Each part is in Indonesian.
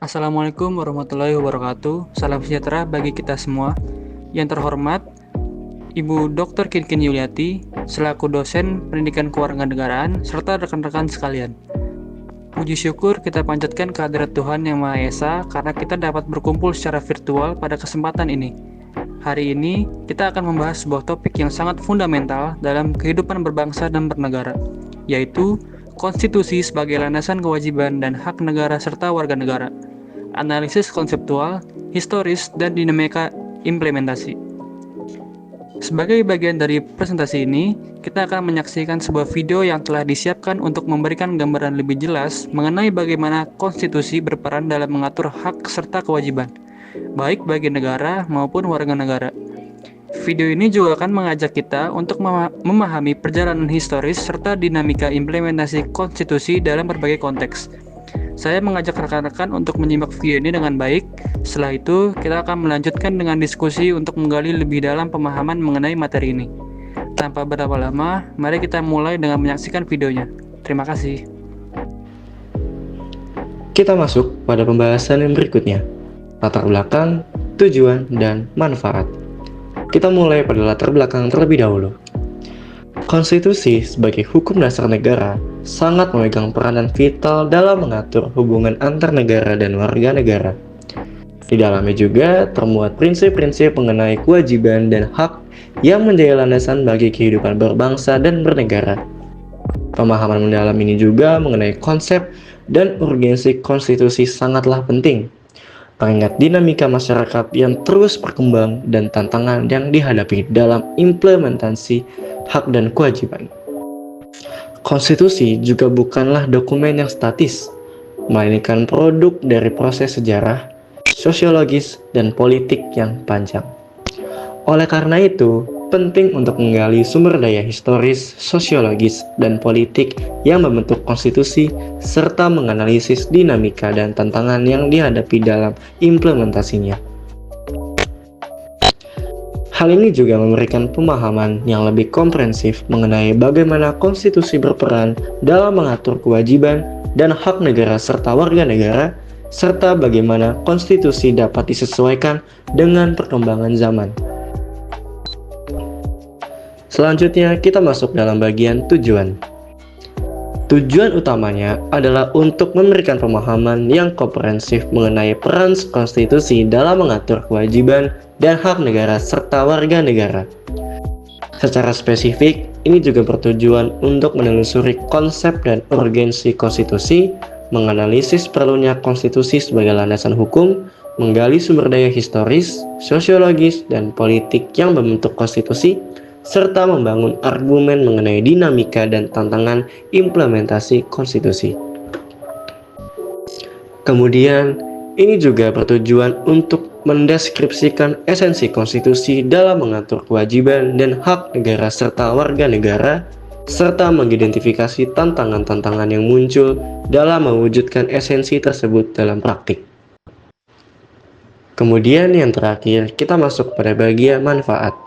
Assalamualaikum warahmatullahi wabarakatuh. Salam sejahtera bagi kita semua. Yang terhormat, Ibu Dr. Kinkin Yuliati, selaku dosen pendidikan kewarganegaraan, serta rekan-rekan sekalian. Puji syukur kita panjatkan kehadirat Tuhan Yang Maha Esa karena kita dapat berkumpul secara virtual pada kesempatan ini. Hari ini, kita akan membahas sebuah topik yang sangat fundamental dalam kehidupan berbangsa dan bernegara, yaitu konstitusi sebagai landasan kewajiban dan hak negara serta warga negara. Analisis konseptual, historis, dan dinamika implementasi. Sebagai bagian dari presentasi ini, kita akan menyaksikan sebuah video yang telah disiapkan untuk memberikan gambaran lebih jelas mengenai bagaimana konstitusi berperan dalam mengatur hak serta kewajiban, baik bagi negara maupun warga negara. Video ini juga akan mengajak kita untuk memahami perjalanan historis serta dinamika implementasi konstitusi dalam berbagai konteks. Saya mengajak rekan-rekan untuk menyimak video ini dengan baik. Setelah itu, kita akan melanjutkan dengan diskusi untuk menggali lebih dalam pemahaman mengenai materi ini. Tanpa berlama-lama, mari kita mulai dengan menyaksikan videonya. Terima kasih. Kita masuk pada pembahasan yang berikutnya, latar belakang, tujuan, dan manfaat. Kita mulai pada latar belakang terlebih dahulu. Konstitusi sebagai hukum dasar negara sangat memegang peranan vital dalam mengatur hubungan antar negara dan warga negara. Di dalamnya juga termuat prinsip-prinsip mengenai kewajiban dan hak yang menjadi landasan bagi kehidupan berbangsa dan bernegara. Pemahaman mendalam ini juga mengenai konsep dan urgensi konstitusi sangatlah penting, mengingat dinamika masyarakat yang terus berkembang dan tantangan yang dihadapi dalam implementasi hak dan kewajiban. Konstitusi juga bukanlah dokumen yang statis, melainkan produk dari proses sejarah, sosiologis, dan politik yang panjang. Oleh karena itu, penting untuk menggali sumber daya historis, sosiologis, dan politik yang membentuk konstitusi, serta menganalisis dinamika dan tantangan yang dihadapi dalam implementasinya. Hal ini juga memberikan pemahaman yang lebih komprehensif mengenai bagaimana konstitusi berperan dalam mengatur kewajiban dan hak negara serta warga negara, serta bagaimana konstitusi dapat disesuaikan dengan perkembangan zaman. Selanjutnya, kita masuk dalam bagian tujuan. Tujuan utamanya adalah untuk memberikan pemahaman yang komprehensif mengenai peran konstitusi dalam mengatur kewajiban dan hak negara serta warga negara. Secara spesifik, ini juga bertujuan untuk menelusuri konsep dan urgensi konstitusi, menganalisis perlunya konstitusi sebagai landasan hukum, menggali sumber daya historis, sosiologis, dan politik yang membentuk konstitusi, serta membangun argumen mengenai dinamika dan tantangan implementasi konstitusi. Kemudian, ini juga bertujuan untuk mendeskripsikan esensi konstitusi dalam mengatur kewajiban dan hak negara serta warga negara, serta mengidentifikasi tantangan-tantangan yang muncul dalam mewujudkan esensi tersebut dalam praktik. Kemudian yang terakhir, kita masuk pada bagian manfaat.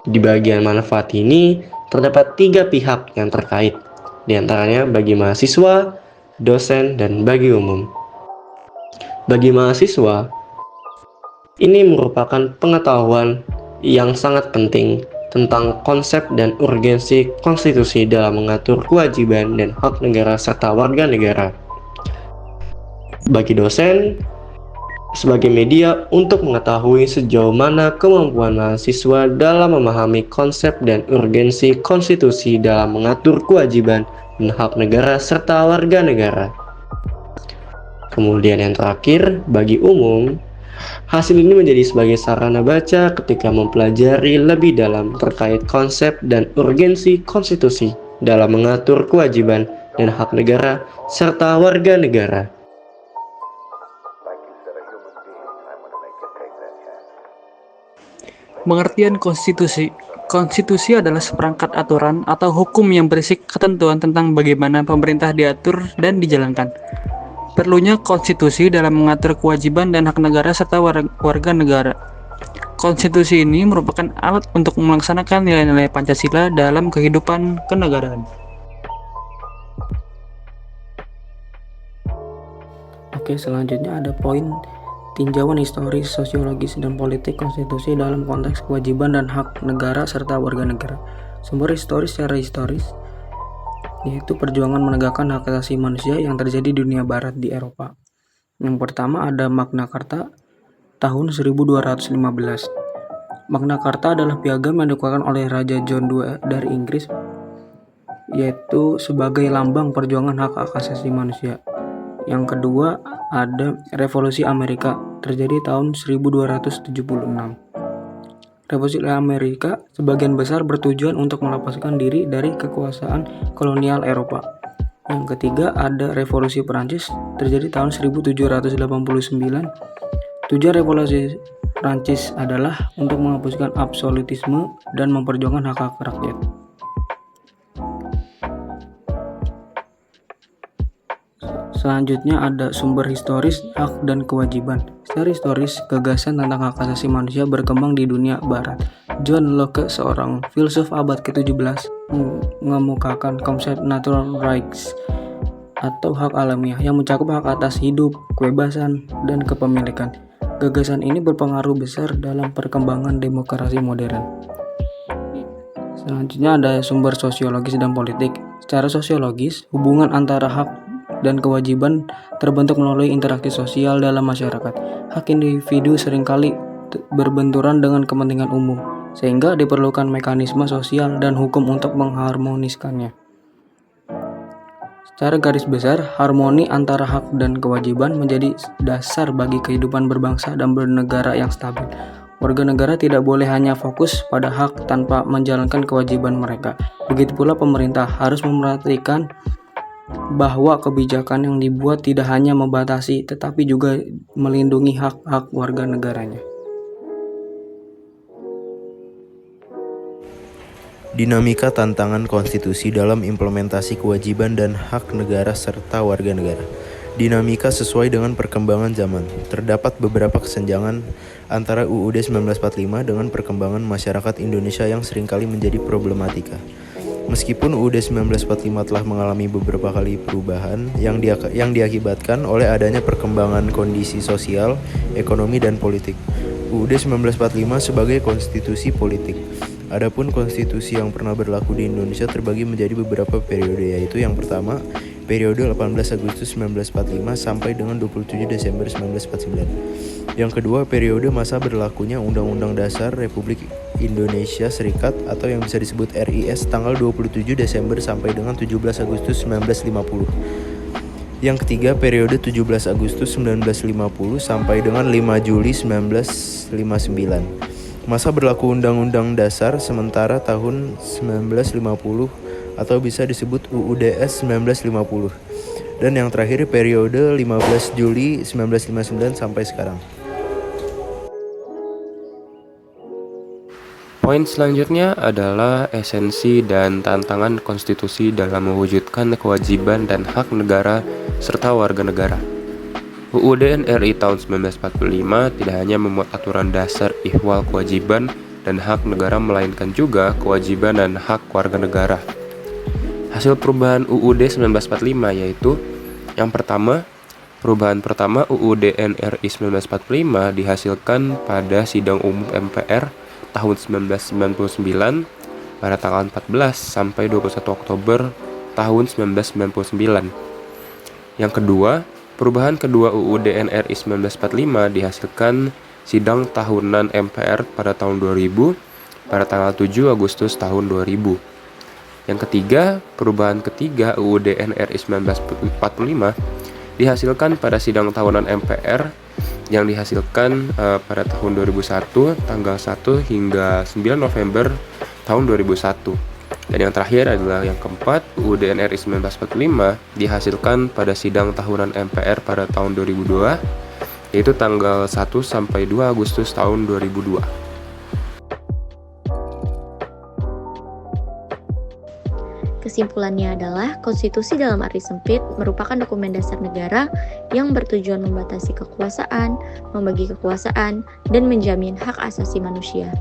Di bagian manfaat ini, terdapat 3 pihak yang terkait, di antaranya bagi mahasiswa, dosen, dan bagi umum. Bagi mahasiswa, ini merupakan pengetahuan yang sangat penting tentang konsep dan urgensi konstitusi dalam mengatur kewajiban dan hak negara serta warga negara. Bagi dosen, sebagai media untuk mengetahui sejauh mana kemampuan mahasiswa dalam memahami konsep dan urgensi konstitusi dalam mengatur kewajiban dan hak negara serta warga negara. Kemudian yang terakhir, bagi umum, hasil ini menjadi sebagai sarana baca ketika mempelajari lebih dalam terkait konsep dan urgensi konstitusi dalam mengatur kewajiban dan hak negara serta warga negara. Pengertian konstitusi. Konstitusi adalah seperangkat aturan atau hukum yang berisi ketentuan tentang bagaimana pemerintah diatur dan dijalankan. Perlunya konstitusi dalam mengatur kewajiban dan hak negara serta warga negara. Konstitusi ini merupakan alat untuk melaksanakan nilai-nilai Pancasila dalam kehidupan kenegaraan. Oke, selanjutnya ada poin tinjauan historis, sosiologis, dan politik konstitusi dalam konteks kewajiban dan hak negara serta warga negara. Sumber historis secara historis yaitu perjuangan menegakkan hak asasi manusia yang terjadi di dunia barat di Eropa. Yang pertama ada Magna Carta tahun 1215. Magna Carta adalah piagam yang dikeluarkan oleh Raja John II dari Inggris, yaitu sebagai lambang perjuangan hak asasi manusia. Yang kedua ada Revolusi Amerika, terjadi tahun 1276. Revolusi Amerika sebagian besar bertujuan untuk melepaskan diri dari kekuasaan kolonial Eropa. Yang ketiga ada Revolusi Perancis, terjadi tahun 1789. Tujuan Revolusi Perancis adalah untuk menghapuskan absolutisme dan memperjuangkan hak-hak rakyat. Selanjutnya ada sumber historis, hak dan kewajiban. Secara historis, gagasan tentang hak asasi manusia berkembang di dunia barat. John Locke, seorang filsuf abad ke-17, mengemukakan konsep natural rights atau hak alamiah yang mencakup hak atas hidup, kebebasan, dan kepemilikan. Gagasan ini berpengaruh besar dalam perkembangan demokrasi modern. Selanjutnya ada sumber sosiologis dan politik. Secara sosiologis, hubungan antara hak dan kewajiban terbentuk melalui interaksi sosial dalam masyarakat. Hak individu seringkali berbenturan dengan kepentingan umum, sehingga diperlukan mekanisme sosial dan hukum untuk mengharmoniskannya. Secara garis besar, harmoni antara hak dan kewajiban menjadi dasar bagi kehidupan berbangsa dan bernegara yang stabil. Warga negara tidak boleh hanya fokus pada hak tanpa menjalankan kewajiban mereka. Begitu pula pemerintah harus memperhatikan bahwa kebijakan yang dibuat tidak hanya membatasi tetapi juga melindungi hak-hak warga negaranya. Dinamika tantangan konstitusi dalam implementasi kewajiban dan hak negara serta warga negara. Dinamika sesuai dengan perkembangan zaman. Terdapat beberapa kesenjangan antara UUD 1945 dengan perkembangan masyarakat Indonesia yang seringkali menjadi problematika. Meskipun UUD 1945 telah mengalami beberapa kali perubahan yang diakibatkan oleh adanya perkembangan kondisi sosial, ekonomi, dan politik. UUD 1945 sebagai konstitusi politik. Adapun konstitusi yang pernah berlaku di Indonesia terbagi menjadi beberapa periode, yaitu yang pertama, periode 18 Agustus 1945 sampai dengan 27 Desember 1949. Yang kedua, periode masa berlakunya Undang-Undang Dasar Republik Indonesia Serikat atau yang bisa disebut RIS tanggal 27 Desember sampai dengan 17 Agustus 1950. Yang ketiga, periode 17 Agustus 1950 sampai dengan 5 Juli 1959. Masa berlaku Undang-Undang Dasar sementara tahun 1950 atau bisa disebut UUDS 1950. Dan yang terakhir periode 15 Juli 1959 sampai sekarang. Poin selanjutnya adalah esensi dan tantangan konstitusi dalam mewujudkan kewajiban dan hak negara serta warga negara. UUD RI tahun 1945 tidak hanya memuat aturan dasar ihwal kewajiban dan hak negara, melainkan juga kewajiban dan hak warga negara. Hasil perubahan UUD 1945 yaitu yang pertama, perubahan pertama UUD RI 1945 dihasilkan pada Sidang Umum MPR tahun 1999 pada tanggal 14 sampai 21 Oktober tahun 1999. Yang kedua, perubahan kedua UUD RI 1945 dihasilkan Sidang Tahunan MPR pada tahun 2000 pada tanggal 7 Agustus tahun 2000. Yang ketiga, perubahan ketiga UUD RI 1945 dihasilkan pada Sidang Tahunan MPR yang dihasilkan pada tahun 2001 tanggal 1 hingga 9 November tahun 2001. Dan yang terakhir adalah yang keempat, UUD RI 1945 dihasilkan pada Sidang Tahunan MPR pada tahun 2002, yaitu tanggal 1 sampai 2 Agustus tahun 2002. Kesimpulannya adalah, konstitusi dalam arti sempit merupakan dokumen dasar negara yang bertujuan membatasi kekuasaan, membagi kekuasaan, dan menjamin hak asasi manusia.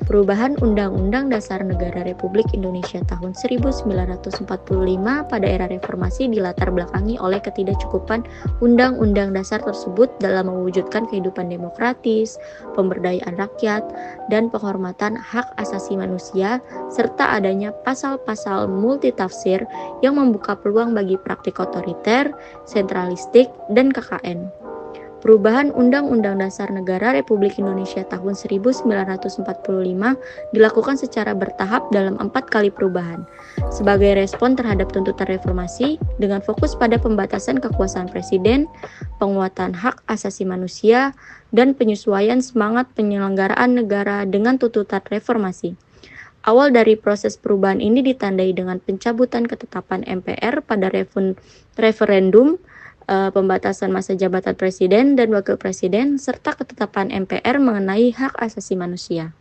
Perubahan Undang-Undang Dasar Negara Republik Indonesia tahun 1945 pada era reformasi dilatar belakangi oleh ketidakcukupan Undang-Undang Dasar tersebut dalam mewujudkan kehidupan demokratis, pemberdayaan rakyat, dan penghormatan hak asasi manusia, serta adanya pasal-pasal multitafsir yang membuka peluang bagi praktik otoriter, sentralistik, dan KKN. Perubahan Undang-Undang Dasar Negara Republik Indonesia tahun 1945 dilakukan secara bertahap dalam 4 kali perubahan, sebagai respon terhadap tuntutan reformasi dengan fokus pada pembatasan kekuasaan presiden, penguatan hak asasi manusia, dan penyesuaian semangat penyelenggaraan negara dengan tuntutan reformasi. Awal dari proses perubahan ini ditandai dengan pencabutan ketetapan MPR pada referendum, pembatasan masa jabatan presiden dan wakil presiden, serta ketetapan MPR mengenai hak asasi manusia.